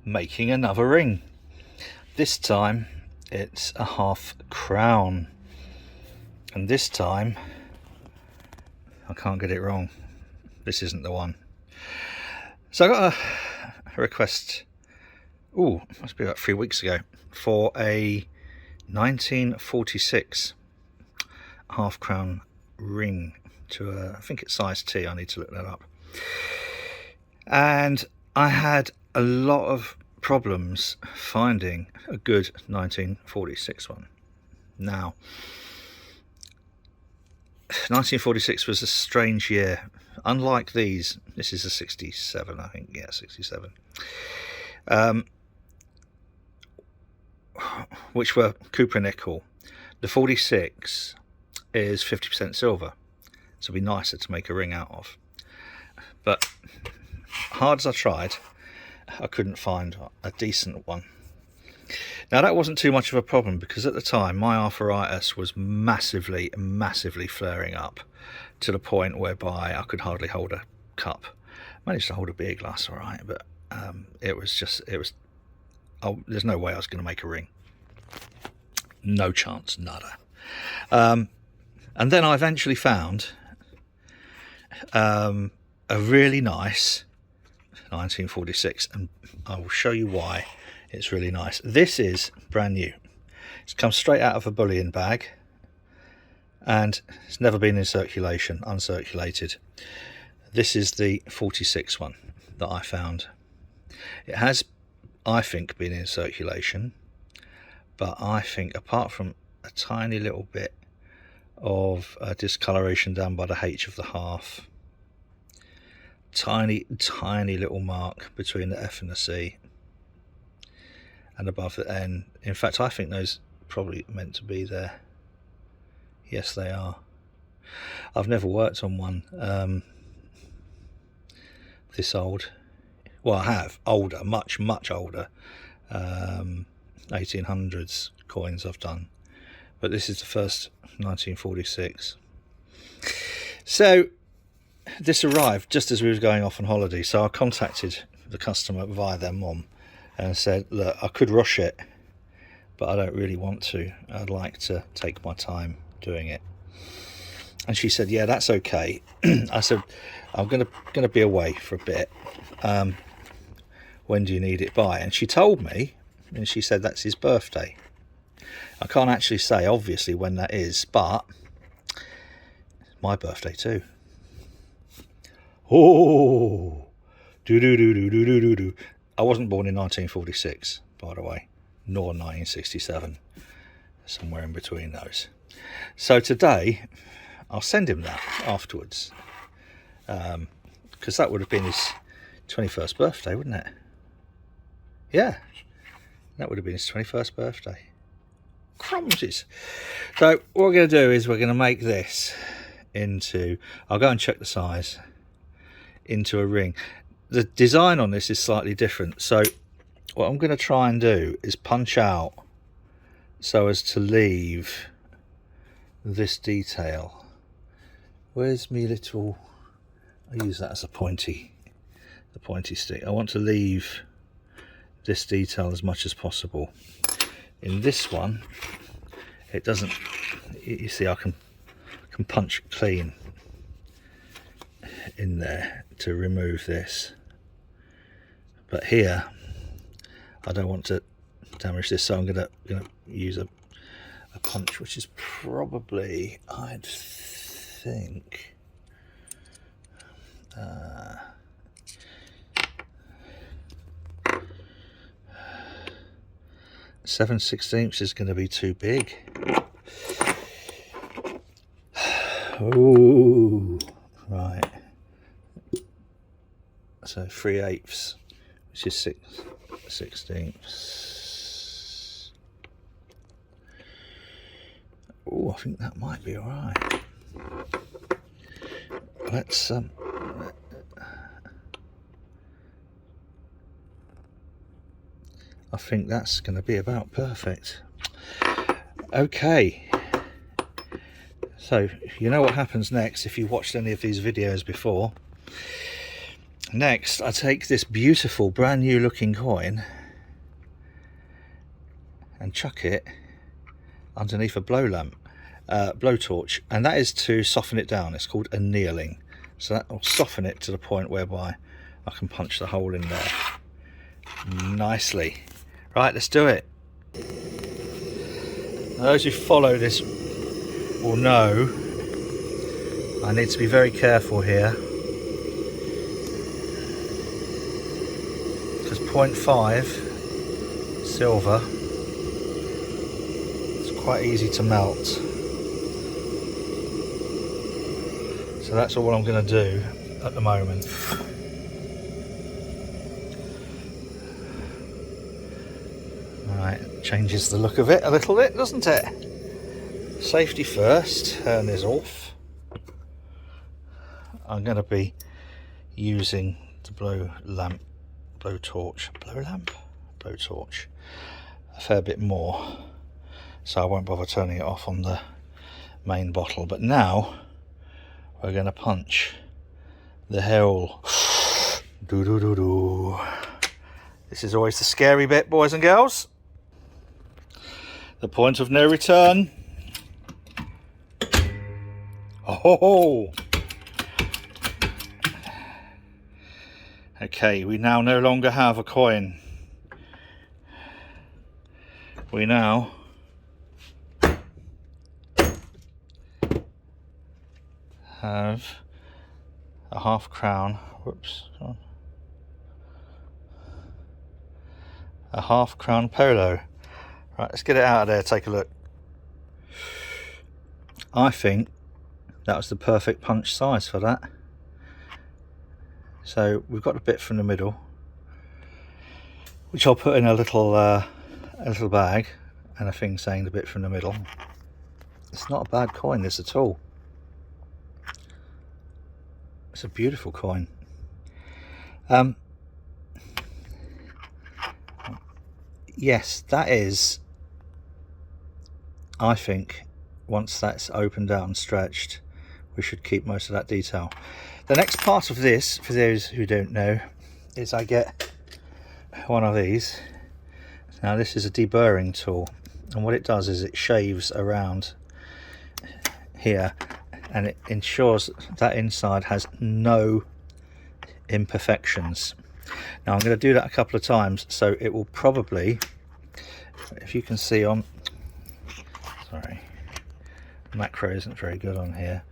making another ring. This time it's a half crown, and this time I can't get it wrong. This isn't the one. So I got a request, must be about 3 weeks ago, for a 1946 half crown ring to I think it's size T. I need to look that up. And I had a lot of problems finding a good 1946 one. Now, 1946 was a strange year. Unlike these, this is a 67, I think. Yeah, 67. Which were Cooper nickel. The 46 is 50% silver, so it'd be nicer to make a ring out of. But hard as I tried, I couldn't find a decent one. Now that wasn't too much of a problem, because at the time my arthritis was massively flaring up to the point whereby I could hardly hold a cup. I managed to hold a beer glass all right, but there's no way I was going to make a ring. No chance, nada. And then I eventually found a really nice 1946, and I will show you why it's really nice. This is brand new. It's come straight out of a bullion bag, and it's never been in circulation, uncirculated. This is the 46 one that I found. It has, I think, been in circulation, but I think apart from a tiny little bit of discoloration down by the H of the half, tiny little mark between the F and the C, and above the N. In fact, I think those probably meant to be there. Yes, they are. I've never worked on one this old. Well, I have. Older, much older. 1800s coins I've done. But this is the first 1946. So this arrived just as we were going off on holiday. So I contacted the customer via their mum and said, look, I could rush it, but I don't really want to. I'd like to take my time doing it. And she said, yeah, that's okay. I said, I'm gonna be away for a bit. When do you need it by? And she told me, and she said that's his birthday. I can't actually say obviously when that is, but my birthday too. Oh, do. I wasn't born in 1946, by the way, nor 1967, somewhere in between those. So today, I'll send him that afterwards, because that would have been his 21st birthday, wouldn't it? Yeah, that would have been his 21st birthday. Crumses. So what we're going to do is we're going to make this into, I'll go and check the size, into a ring. The design on this is slightly different, so what I'm going to try and do is punch out so as to leave this detail. Where's me little, I use that as the pointy stick. I want to leave this detail as much as possible. In this one, it doesn't, you see, I can punch clean in there to remove this, but here I don't want to damage this, so I'm gonna use a punch which is probably, I'd think, 7/16 is going to be too big. Ooh, right. So 3/8, which is 6/16. Oh, I think that might be all right. Let's I think that's going to be about perfect. Okay, so you know what happens next if you watched any of these videos before. Next, I take this beautiful brand new looking coin and chuck it underneath a blowtorch, and that is to soften it down. It's called annealing. So that will soften it to the point whereby I can punch the hole in there nicely. Right, let's do it. Now, those who follow this will know I need to be very careful here, because 0.5 silver, it's quite easy to melt. So that's all I'm going to do at the moment. Right, changes the look of it a little bit, doesn't it? Safety first, turn this off. I'm going to be using the blowtorch a fair bit more, so I won't bother turning it off on the main bottle. But now we're going to punch the hole. Do do do do. This is always the scary bit, boys and girls. The point of no return. Oh! Okay, we now no longer have a coin. We now have a half crown. Whoops, come on. A half crown polo. Right, let's get it out of there, take a look. I think that was the perfect punch size for that. So we've got a bit from the middle, which I'll put in a little bag, and a thing saying the bit from the middle. It's not a bad coin, this at all. It's a beautiful coin. Yes, that is, I think, once that's opened out and stretched, we should keep most of that detail. The next part of this, for those who don't know, is I get one of these. Now this is a deburring tool, and what it does is it shaves around here, and it ensures that inside has no imperfections. Now I'm going to do that a couple of times, so it will probably, if you can see on, sorry, macro isn't very good on here.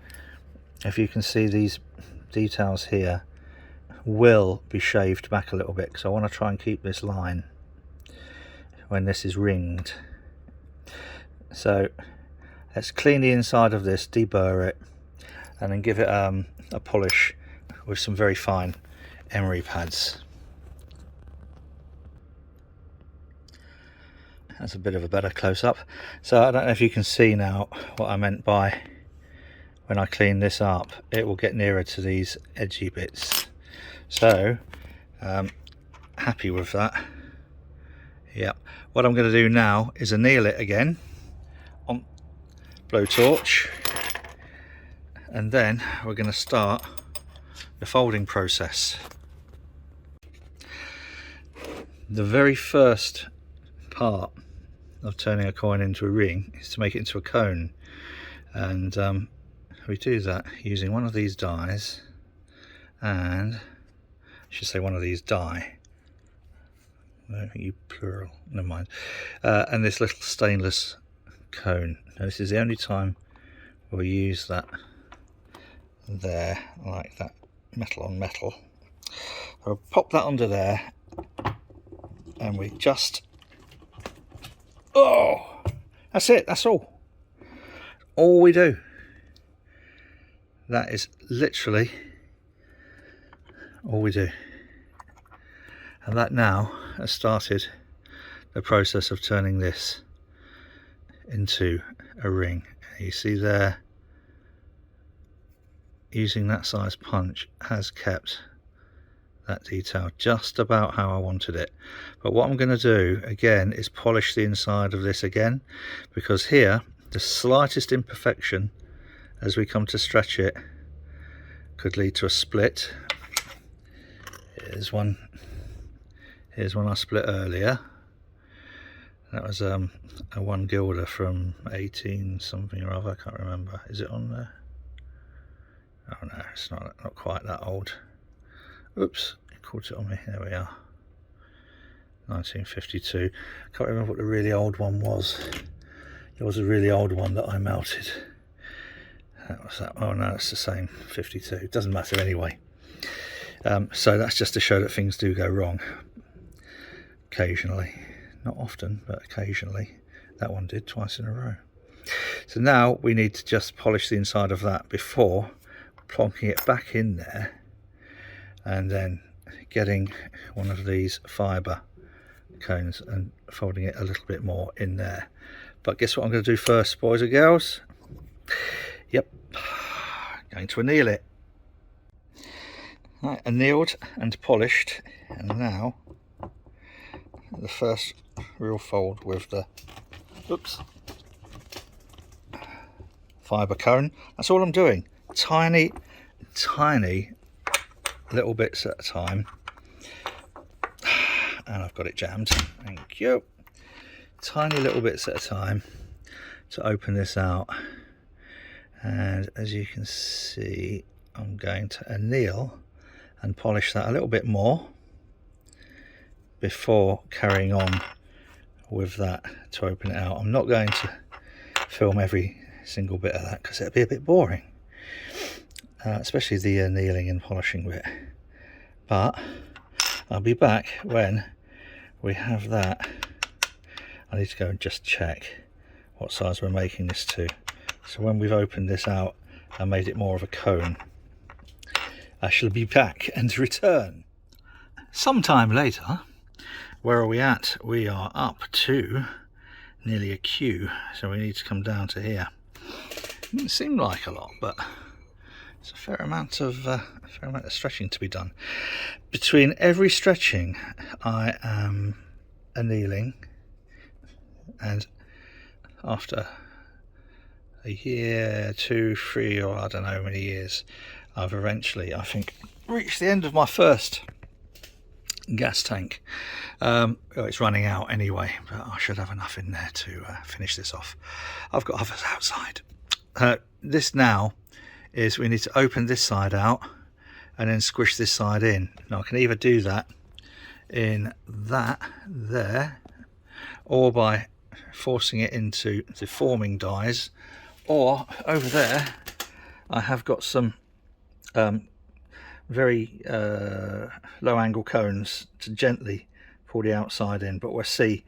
If you can see, these details here will be shaved back a little bit, because I want to try and keep this line when this is ringed. So let's clean the inside of this, deburr it, and then give it a polish with some very fine emery pads. That's a bit of a better close-up. So I don't know if you can see now what I meant by, when I clean this up, it will get nearer to these edgy bits. So happy with that. Yep. What I'm going to do now is anneal it again on blowtorch, and then we're going to start the folding process. The very first part of turning a coin into a ring is to make it into a cone, and we do that using one of these dies, and I should say one of these die, I don't think you plural, never mind, and this little stainless cone. Now this is the only time we'll use that there, like that, metal on metal. So I'll pop that under there, and we just, oh, that's it, that's all we do. That is literally all we do, and that now has started the process of turning this into a ring. You see there, using that size punch has kept that detail just about how I wanted it. But what I'm going to do again is polish the inside of this again, because here the slightest imperfection as we come to stretch it could lead to a split. Here's one I split earlier. That was a 1 guilder from 18 something or other, I can't remember. Is it on there? Oh no, it's not quite that old. Oops, caught it on me. There we are. 1952. Can't remember what the really old one was. There was a really old one that I melted. That was that. Oh no, it's the same. 52. It doesn't matter anyway. So that's just to show that things do go wrong occasionally. Not often, but occasionally. That one did twice in a row. So now we need to just polish the inside of that before plonking it back in there, and then getting one of these fibre cones and folding it a little bit more in there. But guess what I'm going to do first, boys and girls? Yep, going to anneal it. Right, annealed and polished, and now the first real fold with the fibre cone. That's all I'm doing. Tiny little bits at a time. And I've got it jammed. Thank you. Tiny little bits at a time to open this out. And as you can see, I'm going to anneal and polish that a little bit more before carrying on with that to open it out. I'm not going to film every single bit of that because it'll be a bit boring, especially the annealing and polishing bit. But I'll be back when we have that. I need to go and just check what size we're making this to. So when we've opened this out and made it more of a cone, I shall be back and return. Sometime later. Where are we at? We are up to nearly a Q, so we need to come down to here. It didn't seem like a lot, but it's a fair amount of stretching to be done. Between every stretching, I am annealing, and after a year, 2, 3, or I don't know how many years, I've eventually, I think, reached the end of my first gas tank. It's running out anyway, but I should have enough in there to finish this off. I've got others outside. This now is we need to open this side out and then squish this side in. Now I can either do that in that there, or by forcing it into the forming dies, or over there I have got some very low angle cones to gently pull the outside in, but we'll see.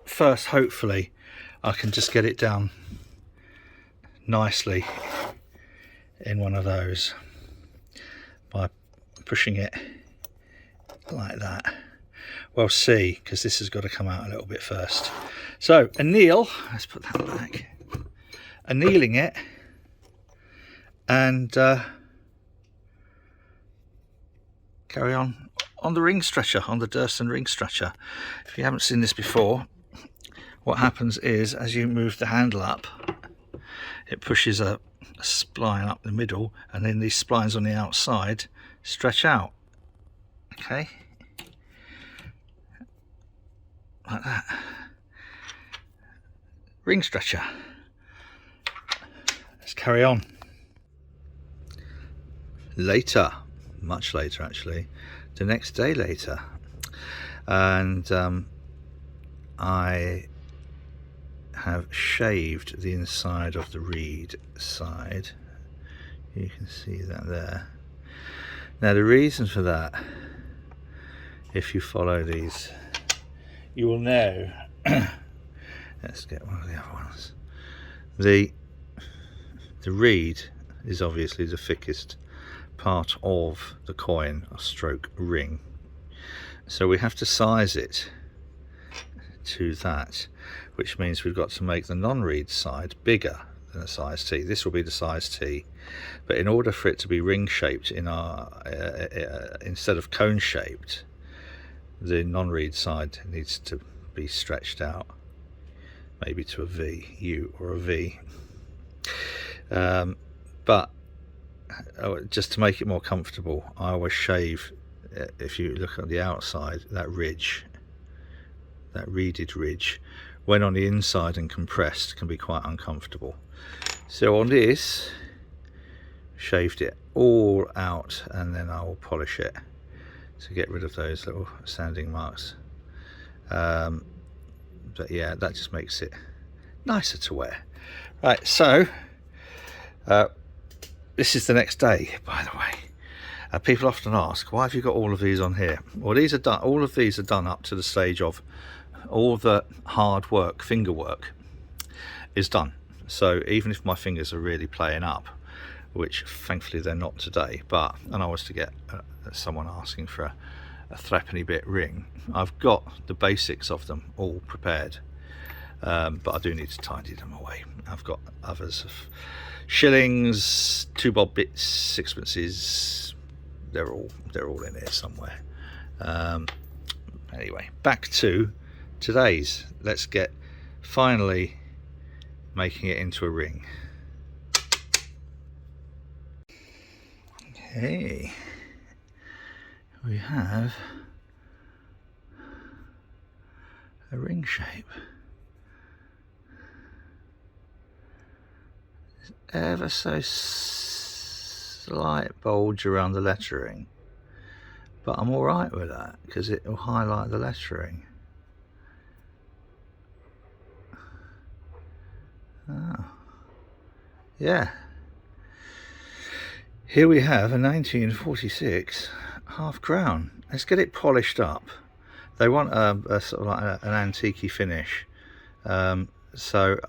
First, hopefully I can just get it down nicely in one of those by pushing it like that. We'll see, because this has got to come out a little bit first. So anneal, let's put that back, annealing it, and carry on the ring stretcher, on the Durston ring stretcher. If you haven't seen this before, what happens is as you move the handle up, it pushes a spline up the middle, and then these splines on the outside stretch out. Okay, like that. Ring stretcher. Let's carry on. Later, much later actually, the next day later, and I have shaved the inside of the reed side. You can see that there. Now the reason for that, if you follow these, you will know. Let's get one of the other ones. The reed is obviously the thickest part of the coin or stroke ring, so we have to size it to that, which means we've got to make the non-reed side bigger than a size T. This will be the size T, but in order for it to be ring shaped in our instead of cone shaped, the non-reed side needs to be stretched out, maybe to a V, U or a V. But just to make it more comfortable, I always shave if you look at the outside, that ridge, that reeded ridge, when on the inside and compressed, can be quite uncomfortable. So on this, shaved it all out, and then I will polish it to get rid of those little sanding marks. But yeah, that just makes it nicer to wear. Right, so this is the next day, by the way. People often ask, why have you got all of these on here? Well, these are done. All of these are done up to the stage of all the hard work, finger work, is done. So even if my fingers are really playing up, which thankfully they're not today, and I was to get someone asking for a threepenny bit ring, I've got the basics of them all prepared, but I do need to tidy them away. I've got others of shillings, 2 bob bits, sixpences. They're all in here somewhere. Anyway, back to today's. Let's get finally making it into a ring. Okay, we have a ring shape. There's ever so slight bulge around the lettering, but I'm all right with that because it will highlight the lettering. Oh, yeah. Here we have a 1946 half crown. Let's get it polished up. They want a sort of like an antique-y finish, so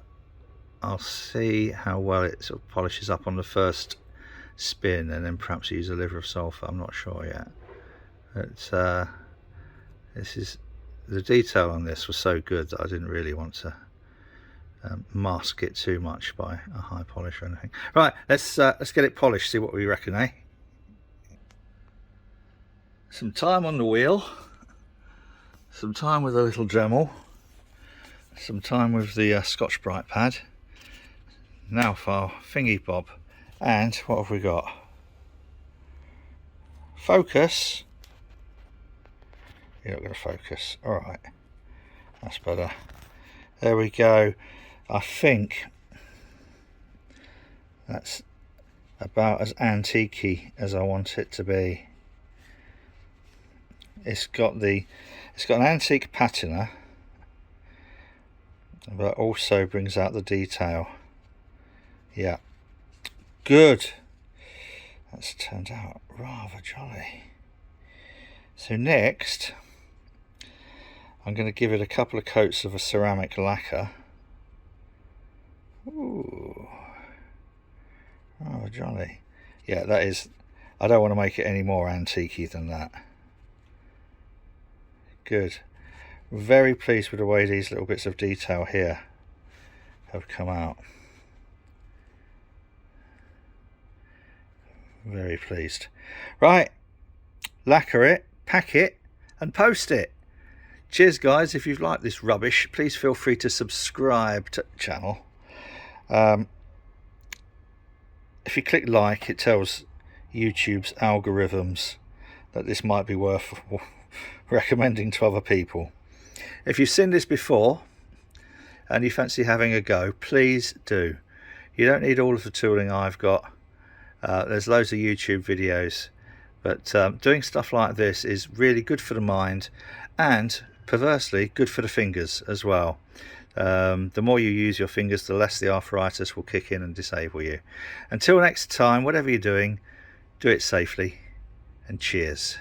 I'll see how well it sort of polishes up on the first spin, and then perhaps use a liver of sulphur. I'm not sure yet. But this is, the detail on this was so good that I didn't really want to mask it too much by a high polish or anything. Right, let's get it polished, see what we reckon, eh? Some time on the wheel, some time with a little Dremel, some time with the Scotch-Brite pad. Now for our thingy bob, and what have we got? Focus. You're not going to focus. All right, that's better. There we go. I think that's about as antique-y as I want it to be. It's got an antique patina, but also brings out the detail. Yeah, good. That's turned out rather jolly. So next, I'm going to give it a couple of coats of a ceramic lacquer. Ooh, rather jolly. Yeah, that is. I don't want to make it any more antique-y than that. Good. Very pleased with the way these little bits of detail here have come out. Very pleased. Right, lacquer it, pack it, and post it. Cheers, guys. If you've liked this rubbish, please feel free to subscribe to the channel. If you click like, it tells YouTube's algorithms that this might be worth recommending to other people. If you've seen this before and you fancy having a go, please do. You don't need all of the tooling I've got. There's loads of YouTube videos, but doing stuff like this is really good for the mind and perversely good for the fingers as well. The more you use your fingers, the less the arthritis will kick in and disable you. Until next time, whatever you're doing, do it safely, and cheers.